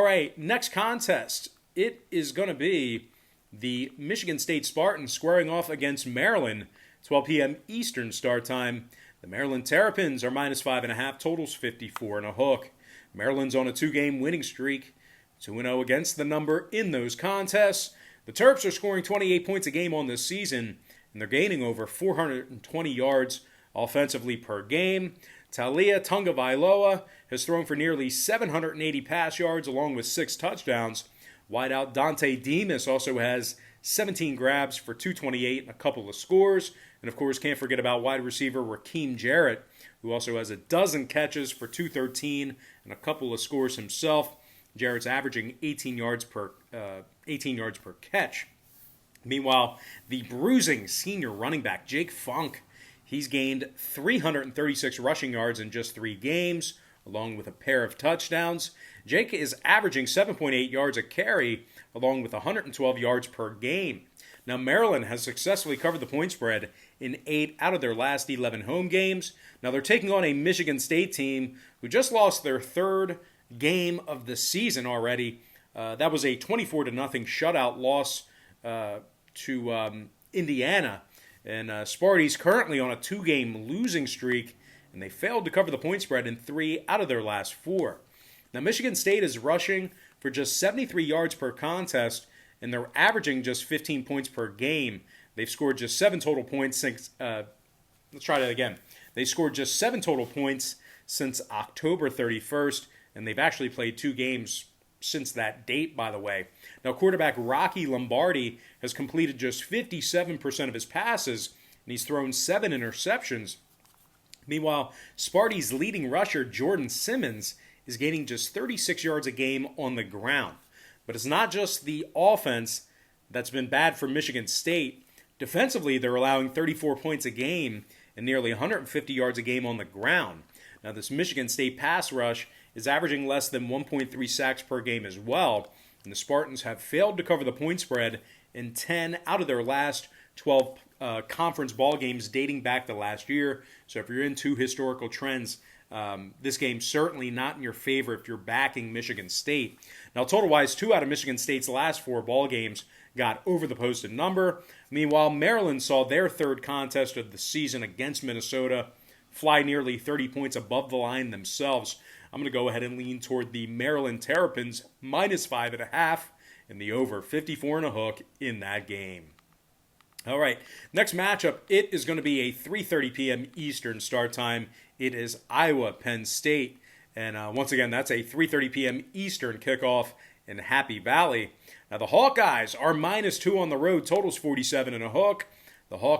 All right, next contest. It is going to be the Michigan State Spartans squaring off against Maryland. 12 p.m. Eastern start time. The Maryland Terrapins are minus 5.5, totals 54 and a hook. Maryland's on a 2-game winning streak, 2-0 against the number in those contests. The Terps are scoring 28 points a game on this season, and they're gaining over 420 yards offensively per game. Talia Tungavailoa has thrown for nearly 780 pass yards along with 6 touchdowns. Wideout Dante Demas also has 17 grabs for 228 and a couple of scores. And of course, can't forget about wide receiver Rakeem Jarrett, who also has a dozen catches for 213 and a couple of scores himself. Jarrett's averaging 18 yards per catch. Meanwhile, the bruising senior running back Jake Funk, he's gained 336 rushing yards in just 3 games, along with a pair of touchdowns. Jake is averaging 7.8 yards a carry, along with 112 yards per game. Now, Maryland has successfully covered the point spread in 8 out of their last 11 home games. Now, they're taking on a Michigan State team who just lost their 3rd game of the season already. That was a 24-0 shutout loss to Indiana. And Sparty's currently on a 2-game losing streak, and they failed to cover the point spread in 3 out of their last 4. Now, Michigan State is rushing for just 73 yards per contest, and they're averaging just 15 points per game. They've scored just 7 total points since... let's try that again. They scored just 7 total points since October 31st, and they've actually played 2 games since that date, by the way. Now, quarterback Rocky Lombardi has completed just 57% of his passes, and he's thrown 7 interceptions. Meanwhile, Sparty's leading rusher, Jordan Simmons, is gaining just 36 yards a game on the ground. But it's not just the offense that's been bad for Michigan State. Defensively, they're allowing 34 points a game and nearly 150 yards a game on the ground. Now, this Michigan State pass rush is averaging less than 1.3 sacks per game as well. And the Spartans have failed to cover the point spread in 10 out of their last 12 conference ball games dating back to last year. So if you're into historical trends, this game's certainly not in your favor if you're backing Michigan State. Now, total-wise, 2 out of Michigan State's last 4 ball games got over the posted number. Meanwhile, Maryland saw their 3rd contest of the season against Minnesota fly nearly 30 points above the line themselves. I'm going to go ahead and lean toward the Maryland Terrapins minus 5.5 and the over 54 and a hook in that game. All right, next matchup, it is going to be a 3:30 p.m. Eastern start time. It is Iowa-Penn State. And once again, that's a 3:30 p.m. Eastern kickoff in Happy Valley. Now, the Hawkeyes are minus 2 on the road. Totals 47 and a hook. The Hawkeyes